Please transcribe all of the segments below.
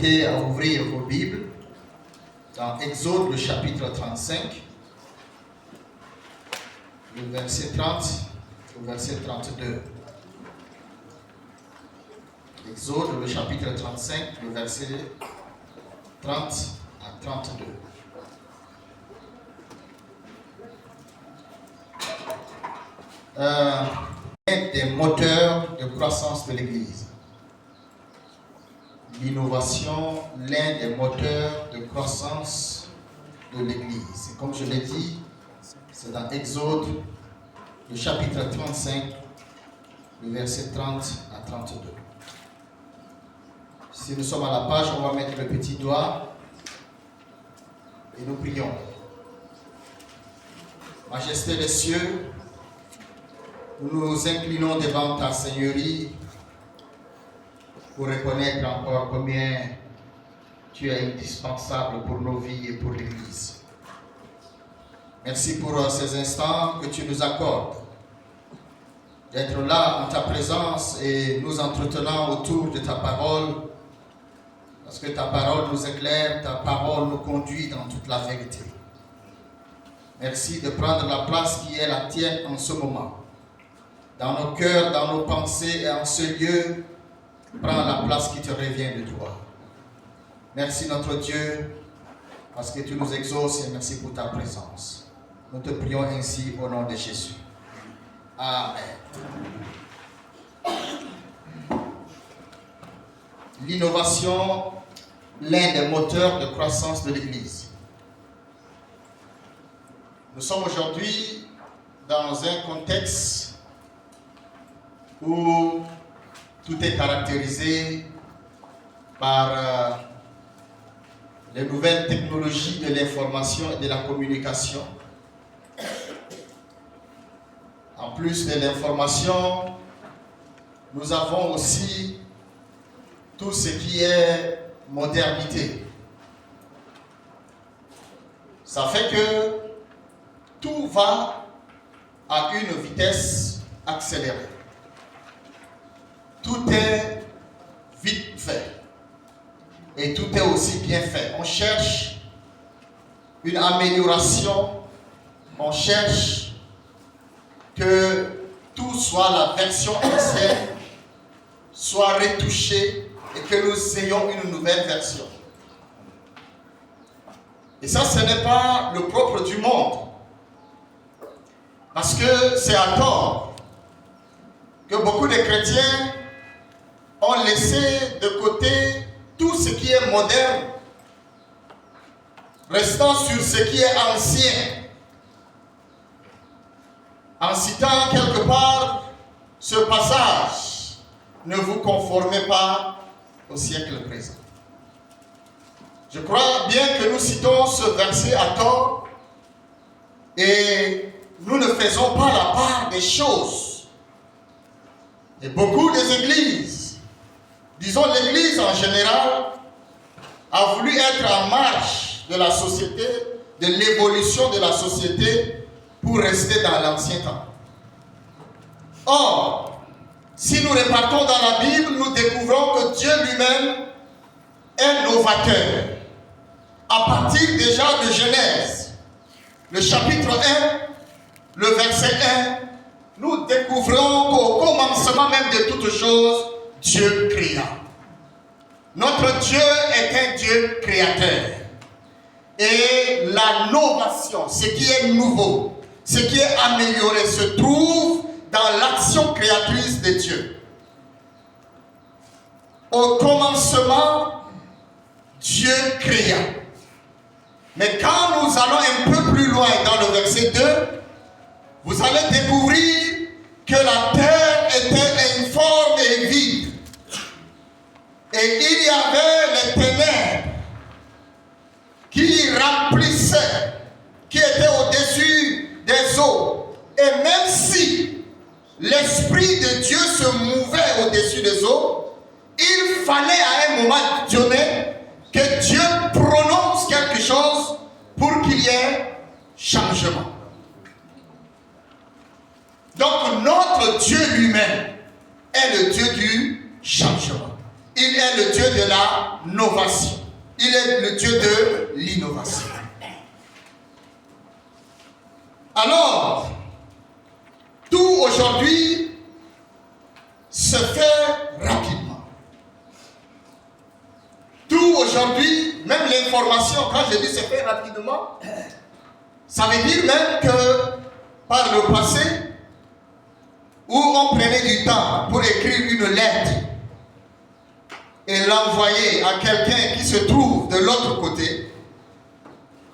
inviter à ouvrir vos Bibles dans Exode, le chapitre 35, le verset 30 au verset 32. Exode, le chapitre 35, le verset 30 à 32. Un des moteurs de croissance de l'Église. L'innovation, l'un des moteurs de croissance de l'Église. Et comme je l'ai dit, c'est dans Exode, le chapitre 35, le verset 30 à 32. Si nous sommes à la page, on va mettre le petit doigt et nous prions. Majesté des cieux, nous nous inclinons devant ta Seigneurie pour reconnaître encore combien tu es indispensable pour nos vies et pour l'Église. Merci pour ces instants que tu nous accordes, d'être là en ta présence et nous entretenant autour de ta parole, parce que ta parole nous éclaire, ta parole nous conduit dans toute la vérité. Merci de prendre la place qui est la tienne en ce moment. Dans nos cœurs, dans nos pensées et en ce lieu, prends la place qui te revient de toi. Merci notre Dieu, parce que tu nous exauces et merci pour ta présence. Nous te prions ainsi au nom de Jésus. Amen. L'innovation, l'un des moteurs de croissance de l'Église. Nous sommes aujourd'hui dans un contexte où tout est caractérisé par les nouvelles technologies de l'information et de la communication. En plus de l'information, nous avons aussi tout ce qui est modernité. Ça fait que tout va à une vitesse accélérée. Tout est vite fait et tout est aussi bien fait. On cherche une amélioration, on cherche que tout soit la version ancienne, soit retouché et que nous ayons une nouvelle version. Et ça, ce n'est pas le propre du monde, parce que c'est à tort que beaucoup de chrétiens ont laissé de côté tout ce qui est moderne, restant sur ce qui est ancien, en citant quelque part ce passage: ne vous conformez pas au siècle présent. Je crois bien que nous citons ce verset à tort et nous ne faisons pas la part des choses. Et beaucoup des églises, disons l'Église en général, a voulu être en marche de la société, de l'évolution de la société, pour rester dans l'ancien temps. Or, si nous repartons dans la Bible, nous découvrons que Dieu lui-même est novateur. À partir déjà de Genèse, le chapitre 1, le verset 1, nous découvrons qu'au commencement même de toutes choses, Dieu créa. Notre Dieu est un Dieu créateur. Et la novation, ce qui est nouveau, ce qui est amélioré, se trouve dans l'action créatrice de Dieu. Au commencement, Dieu créa. Mais quand nous allons un peu plus loin dans le verset 2, vous allez découvrir que la terre était informe et vide. Et il y avait les ténèbres qui remplissaient, qui étaient au-dessus des eaux. Et même si l'Esprit de Dieu se mouvait au-dessus des eaux, il fallait à un moment donné que Dieu prononce quelque chose pour qu'il y ait changement. Donc notre Dieu lui-même est le Dieu du changement. Il il est le Dieu de la novation. Il est le Dieu de l'innovation. Alors, tout aujourd'hui se fait rapidement. Tout aujourd'hui, même l'information, quand je dis se fait rapidement, ça veut dire même que par le passé, où on prenait du temps pour écrire une lettre et l'envoyer à quelqu'un qui se trouve de l'autre côté,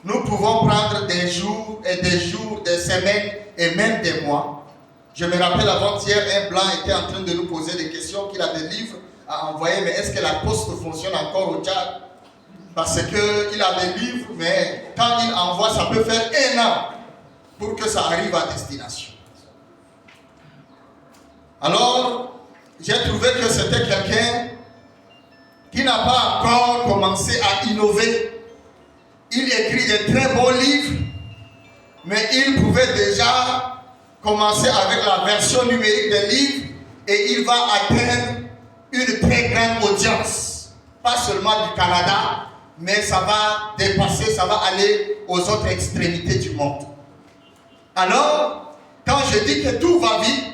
nous pouvons prendre des jours et des jours, des semaines et même des mois. Je me rappelle avant-hier, un blanc était en train de nous poser des questions qu'il a des livres à envoyer, mais est-ce que la poste fonctionne encore au Tchad? Parce qu'il a des livres, mais quand il envoie, ça peut faire 1 an pour que ça arrive à destination. Alors, j'ai trouvé que c'était quelqu'un qui n'a pas encore commencé à innover. Il écrit des très bons livres, mais il pouvait déjà commencer avec la version numérique des livres et il va atteindre une très grande audience. Pas seulement du Canada, mais ça va dépasser, ça va aller aux autres extrémités du monde. Alors, quand je dis que tout va vite,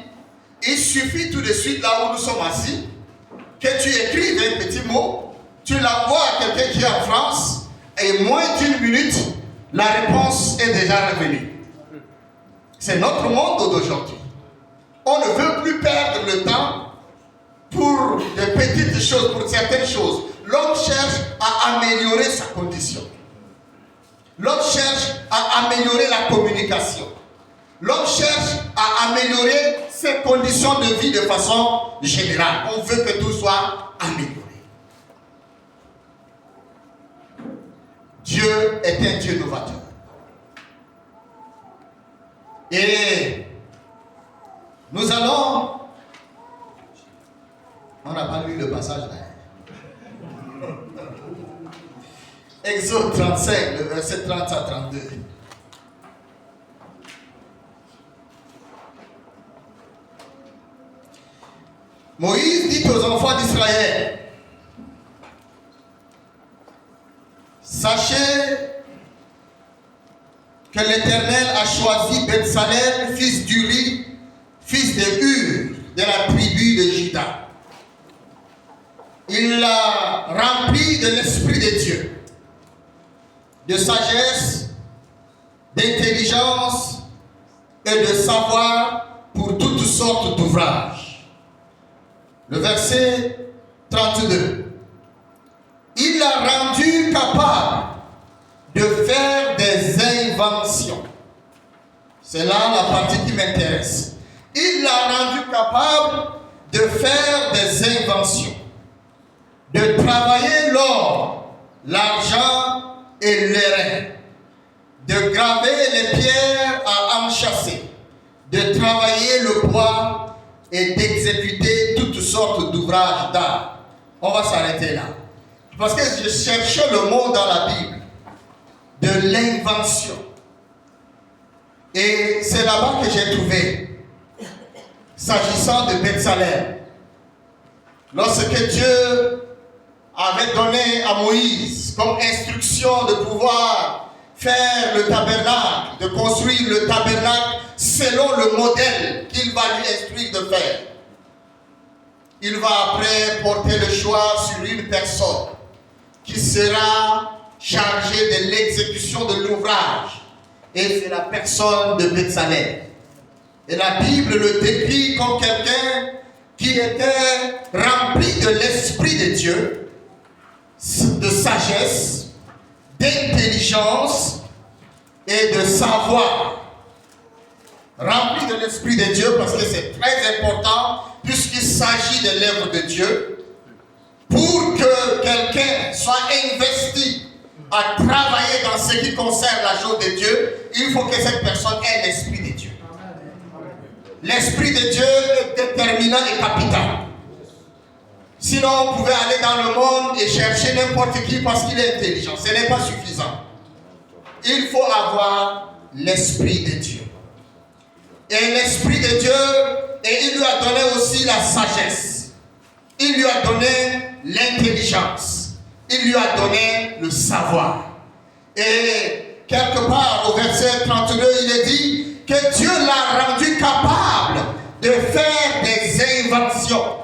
il suffit tout de suite, là où nous sommes assis, que tu écrives un petit mot, tu l'envoies à quelqu'un qui est en France, et moins d'1 minute, la réponse est déjà revenue. C'est notre monde d'aujourd'hui. On ne veut plus perdre le temps pour de petites choses, pour certaines choses. L'homme cherche à améliorer sa condition. L'homme cherche à améliorer la communication. L'homme cherche à améliorer ses conditions de vie de façon générale. On veut que tout soit amélioré. Dieu est un Dieu novateur. Et nous allons... On n'a pas lu le passage là. Exode 35, le verset 30 à 32. Moïse dit aux enfants d'Israël, sachez que l'Éternel a choisi Bethsalel, fils d'Uri, fils de Hur, de la tribu de Juda. Il l'a rempli de l'Esprit de Dieu, de sagesse, d'intelligence et de savoir pour toutes sortes d'ouvrages. Le verset 32. Il l'a rendu capable de faire des inventions. C'est là la partie qui m'intéresse. Il l'a rendu capable de faire des inventions, de travailler l'or, l'argent et l'airain, de graver les pierres à enchâsser, de travailler le bois et d'exécuter toutes sortes d'ouvrages d'art. On va s'arrêter là. Parce que je cherchais le mot dans la Bible de l'invention. Et c'est là-bas que j'ai trouvé, s'agissant de Bethsalel. Lorsque Dieu avait donné à Moïse comme instruction de pouvoir faire le tabernacle, de construire le tabernacle selon le modèle qu'il va lui instruire de faire. Il va après porter le choix sur une personne qui sera chargée de l'exécution de l'ouvrage. Et c'est la personne de Bethsalel. Et la Bible le décrit comme quelqu'un qui était rempli de l'Esprit de Dieu, de sagesse, d'intelligence et de savoir. Rempli de l'Esprit de Dieu parce que c'est très important puisqu'il s'agit de l'œuvre de Dieu. Pour que quelqu'un soit investi à travailler dans ce qui concerne la chose de Dieu, il faut que cette personne ait l'Esprit de Dieu. L'Esprit de Dieu est déterminant et capital. Sinon, on pouvait aller dans le monde et chercher n'importe qui parce qu'il est intelligent. Ce n'est pas suffisant. Il faut avoir l'Esprit de Dieu. Et l'Esprit de Dieu, et il lui a donné aussi la sagesse. Il lui a donné l'intelligence. Il lui a donné le savoir. Et quelque part au verset 32, il est dit que Dieu l'a rendu capable de faire des inventions.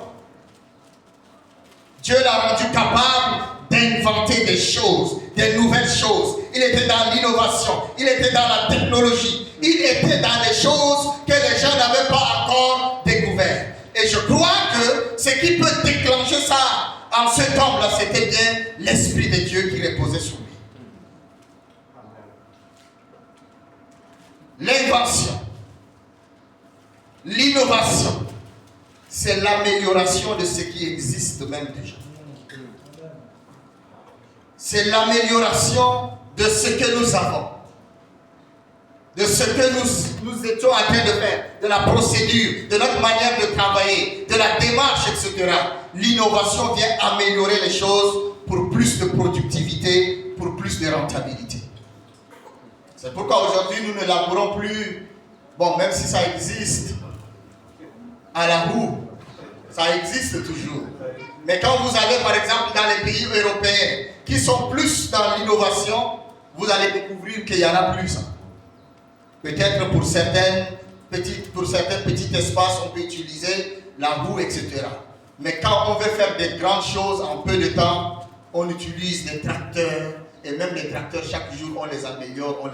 Dieu l'a rendu capable d'inventer des choses, des nouvelles choses. Il était dans l'innovation, il était dans la technologie, il était dans les choses que les gens n'avaient pas encore découvertes. Et je crois que ce qui peut déclencher ça en cet homme-là, c'était bien l'Esprit de Dieu qui reposait sur lui. L'invention, l'innovation, c'est l'amélioration de ce qui existe même déjà. C'est l'amélioration de ce que nous avons, de ce que nous étions en train de faire, de la procédure, de notre manière de travailler, de la démarche, etc. L'innovation vient améliorer les choses pour plus de productivité, pour plus de rentabilité. C'est pourquoi aujourd'hui nous ne labourons plus, bon, même si ça existe, à la roue, ça existe toujours. Mais quand vous allez par exemple dans les pays européens qui sont plus dans l'innovation, vous allez découvrir qu'il y en a plus. Peut-être pour certains petits espaces, on peut utiliser la roue, etc. Mais quand on veut faire des grandes choses en peu de temps, on utilise des tracteurs. Et même les tracteurs, chaque jour, on les améliore.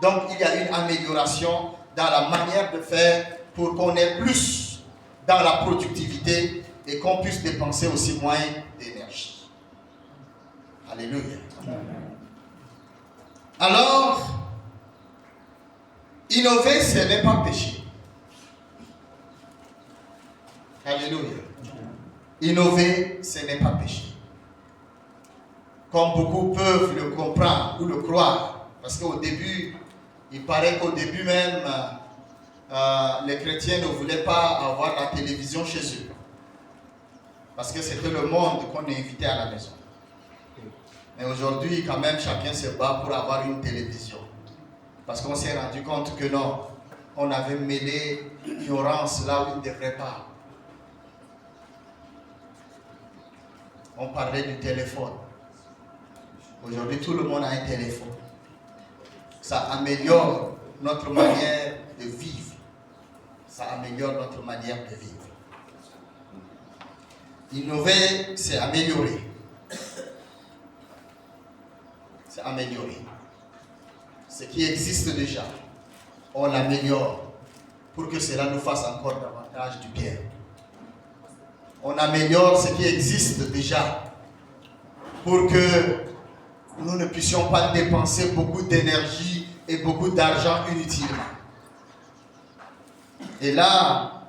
Donc, il y a une amélioration dans la manière de faire pour qu'on ait plus dans la productivité et qu'on puisse dépenser aussi moins d'énergie. Alléluia. Alors, innover, ce n'est pas péché. Alléluia. Innover, ce n'est pas péché. Comme beaucoup peuvent le comprendre ou le croire. Parce qu'au début, il paraît qu'au début même, les chrétiens ne voulaient pas avoir la télévision chez eux. Parce que c'était le monde qu'on invitait à la maison. Mais aujourd'hui, quand même, chacun se bat pour avoir une télévision. Parce qu'on s'est rendu compte que non, on avait mêlé l'ignorance là où il ne devrait pas. On parlait du téléphone. Aujourd'hui, tout le monde a un téléphone. Ça améliore notre manière de vivre. Ça améliore notre manière de vivre. Innover, c'est améliorer. C'est améliorer. Ce qui existe déjà, on l'améliore pour que cela nous fasse encore davantage du bien. On améliore ce qui existe déjà pour que nous ne puissions pas dépenser beaucoup d'énergie et beaucoup d'argent inutilement. Et là,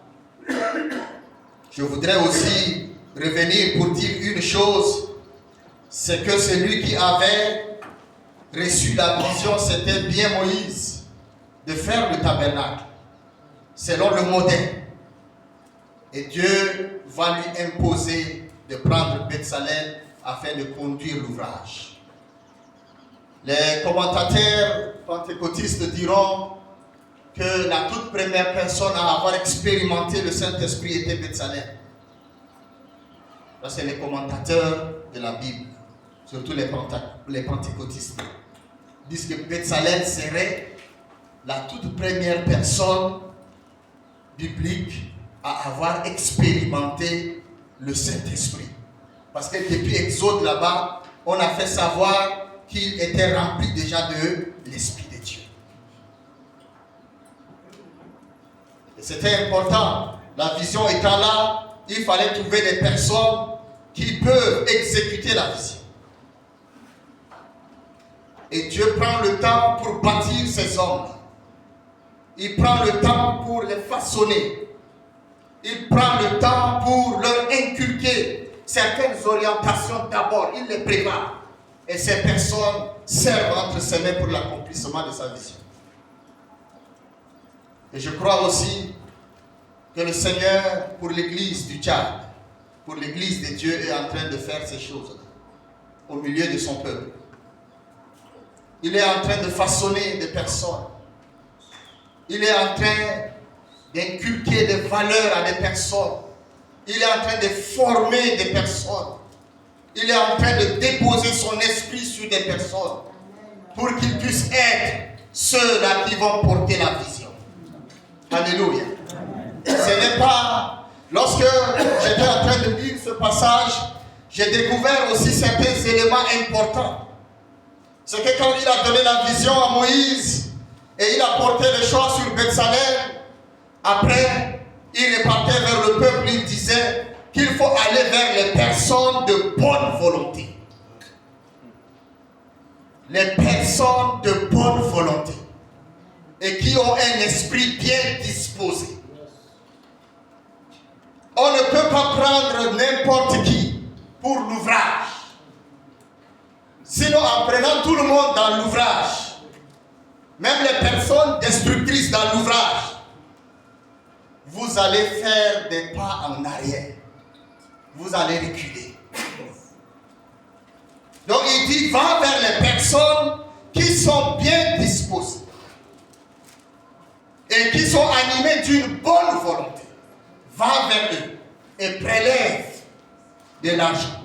je voudrais aussi revenir pour dire une chose, c'est que celui qui avait reçu la vision, c'était bien Moïse, de faire le tabernacle, selon le modèle. Et Dieu va lui imposer de prendre Bethsalel afin de conduire l'ouvrage. Les commentateurs pentecôtistes diront que la toute première personne à avoir expérimenté le Saint-Esprit était Bethsalel. Ça, c'est les commentateurs de la Bible, surtout les pentecôtistes. Disent que Bethsalel serait la toute première personne biblique à avoir expérimenté le Saint-Esprit. Parce que depuis Exode là-bas, on a fait savoir qu'il était rempli déjà de l'Esprit de Dieu. Et c'était important. La vision étant là, il fallait trouver des personnes qui peuvent exécuter la vision. Et Dieu prend le temps pour bâtir ces hommes. Il prend le temps pour les façonner. Il prend le temps pour leur inculquer certaines orientations d'abord. Il les prépare. Et ces personnes servent entre ses mains pour l'accomplissement de sa vision. Et je crois aussi que le Seigneur, pour l'église du Tchad, pour l'église de Dieu, est en train de faire ces choses au milieu de son peuple. Il est en train de façonner des personnes. Il est en train d'inculquer des valeurs à des personnes il est en train de former des personnes. Il est en train de déposer son esprit sur des personnes pour qu'ils puissent être ceux-là qui vont porter la vision. Alléluia. Ce n'est pas... Lorsque j'étais en train de lire ce passage, j'ai découvert aussi certains éléments importants. C'est que quand il a donné la vision à Moïse et il a porté le choix sur Bethsalem, après, il repartait vers le peuple, il disait qu'il faut aller vers les personnes de bonne volonté. Les personnes de bonne volonté et qui ont un esprit bien disposé. On ne peut pas prendre n'importe qui pour l'ouvrage. Sinon, en prenant tout le monde dans l'ouvrage, même les personnes destructrices dans l'ouvrage, vous allez faire des pas en arrière. Vous allez reculer. Donc il dit, va vers les personnes qui sont bien disposées et qui sont animées d'une bonne volonté. Va vers eux et prélève de l'argent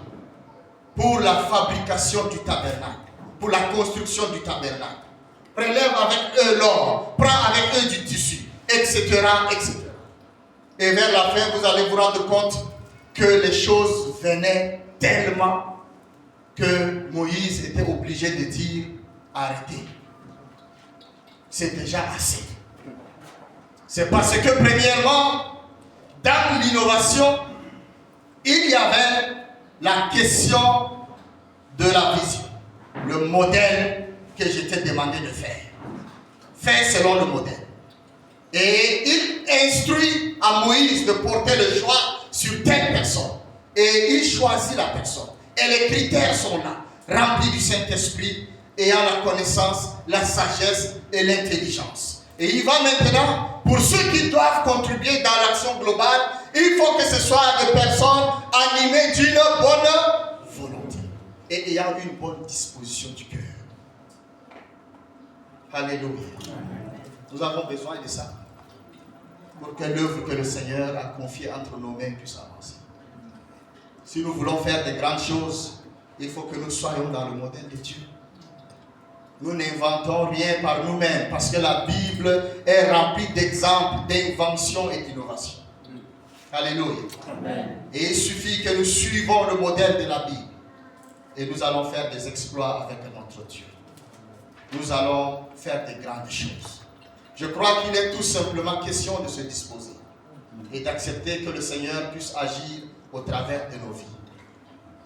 pour la fabrication du tabernacle, pour la construction du tabernacle. Prélève avec eux l'or, prends avec eux du tissu, etc., etc. Et vers la fin, vous allez vous rendre compte que les choses venaient tellement que Moïse était obligé de dire, arrêtez. C'est déjà assez. C'est parce que premièrement, dans l'innovation, il y avait la question de la vision, le modèle que je t'ai demandé de faire. Faire selon le modèle. Et il instruit à Moïse de porter le choix sur telle personne. Et il choisit la personne. Et les critères sont là, remplis du Saint-Esprit, ayant la connaissance, la sagesse et l'intelligence. Et il va maintenant, pour ceux qui doivent contribuer dans l'action globale, il faut que ce soit des personnes animées d'une bonne volonté et ayant une bonne disposition du cœur. Alléluia. Nous avons besoin de ça pour que l'œuvre que le Seigneur a confiée entre nos mains puisse avancer. Si nous voulons faire de grandes choses, il faut que nous soyons dans le modèle de Dieu. Nous n'inventons rien par nous-mêmes parce que la Bible est remplie d'exemples d'invention et d'innovation. Alléluia. Amen. Et il suffit que nous suivons le modèle de la Bible et nous allons faire des exploits avec notre Dieu. Nous allons faire de grandes choses. Je crois qu'il est tout simplement question de se disposer et d'accepter que le Seigneur puisse agir au travers de nos vies.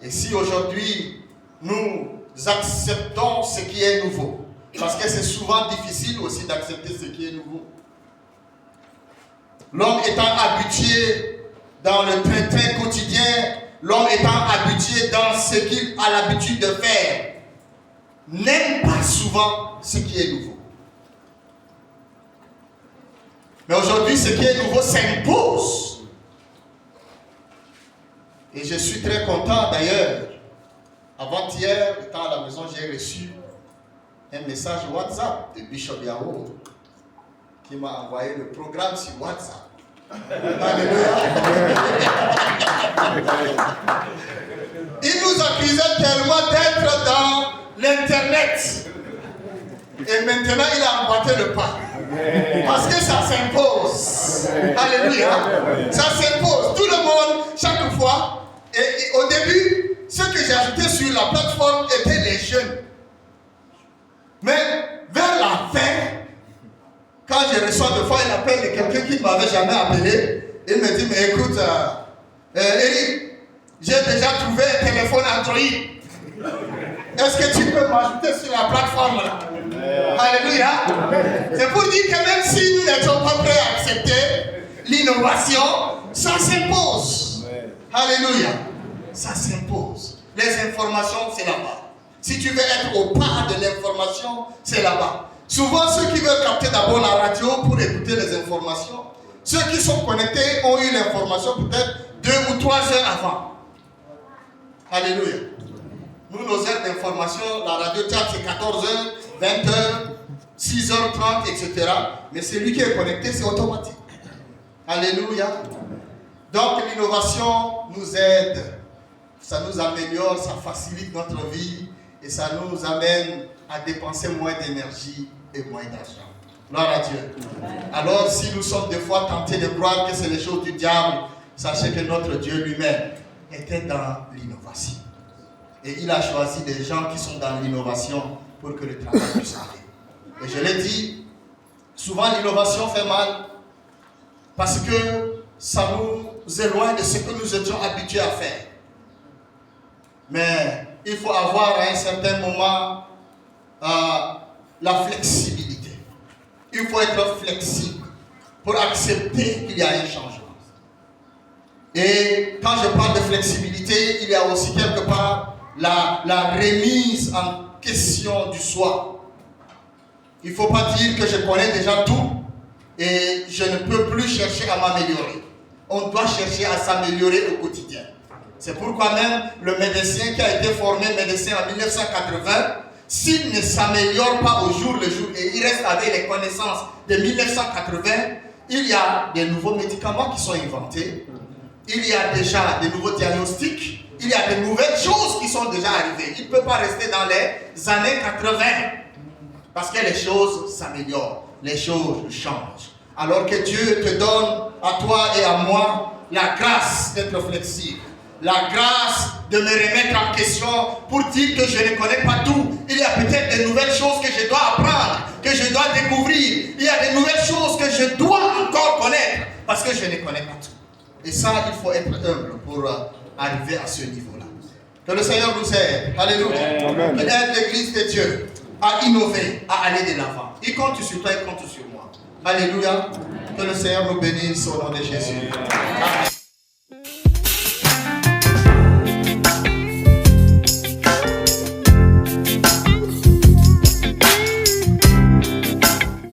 Et si aujourd'hui nous acceptons ce qui est nouveau, parce que c'est souvent difficile aussi d'accepter ce qui est nouveau. L'homme étant habitué dans le train-train quotidien, l'homme étant habitué dans ce qu'il a l'habitude de faire, n'aime pas souvent ce qui est nouveau. Mais aujourd'hui, ce qui est nouveau s'impose. Et je suis très content d'ailleurs. Avant-hier, étant à la maison, j'ai reçu un message WhatsApp de Bishop Yao qui m'a envoyé le programme sur WhatsApp. Alléluia. Il nous accusait tellement d'être dans l'Internet. Et maintenant, il a emboîté le pas. Parce que ça s'impose. Alléluia. Ça s'impose. Tout le monde, chaque fois. Et au début, ce que j'ai ajouté sur la plateforme étaient les jeunes. Mais vers la fin, quand je reçois de fois un appel de quelqu'un qui ne m'avait jamais appelé, il me dit, mais écoute, Eric, j'ai déjà trouvé un téléphone Android. Est-ce que tu peux m'ajouter sur la plateforme là? Alléluia. C'est pour dire que même si nous n'étions pas prêts à accepter l'innovation, ça s'impose. Alléluia. Ça s'impose. Les informations, c'est là-bas. Si tu veux être au pas de l'information, c'est là-bas. Souvent, ceux qui veulent capter d'abord la radio pour écouter les informations, ceux qui sont connectés ont eu l'information peut-être 2 ou 3 heures avant. Alléluia. Nous, nos heures d'information, la radio chat, c'est 14h, 20h, 6h30, etc. Mais celui qui est connecté, c'est automatique. Alléluia. Donc l'innovation nous aide, ça nous améliore, ça facilite notre vie et ça nous amène à dépenser moins d'énergie et moins d'argent. Gloire à Dieu. Alors si nous sommes des fois tentés de croire que c'est les choses du diable, sachez que notre Dieu lui-même était dans l'innovation. Et il a choisi des gens qui sont dans l'innovation pour que le travail puisse aller. Et je l'ai dit, souvent l'innovation fait mal parce que ça nous éloigne de ce que nous étions habitués à faire. Mais il faut avoir à un certain moment la flexibilité. Il faut être flexible pour accepter qu'il y a un changement. Et quand je parle de flexibilité, il y a aussi quelque part la remise en question du soi. Il ne faut pas dire que je connais déjà tout et je ne peux plus chercher à m'améliorer. On doit chercher à s'améliorer au quotidien. C'est pourquoi même le médecin qui a été formé médecin en 1980, s'il ne s'améliore pas au jour le jour et il reste avec les connaissances de 1980, il y a des nouveaux médicaments qui sont inventés. Il y a déjà de nouveaux diagnostics, il y a de nouvelles choses qui sont déjà arrivées. Il ne peut pas rester dans les années 80 parce que les choses s'améliorent, les choses changent. Alors que Dieu te donne à toi et à moi la grâce d'être flexible, la grâce de me remettre en question pour dire que je ne connais pas tout. Il y a peut-être de nouvelles choses que je dois apprendre, que je dois découvrir. Il y a de nouvelles choses que je dois encore connaître parce que je ne connais pas tout. Et ça, il faut être humble pour arriver à ce niveau-là. Que le Seigneur nous aide. Alléluia. Amen. Qu'il aide l'Église de Dieu à innover, à aller de l'avant. Il compte sur toi, il compte sur moi. Alléluia. Que le Seigneur nous bénisse au nom de Jésus. Amen.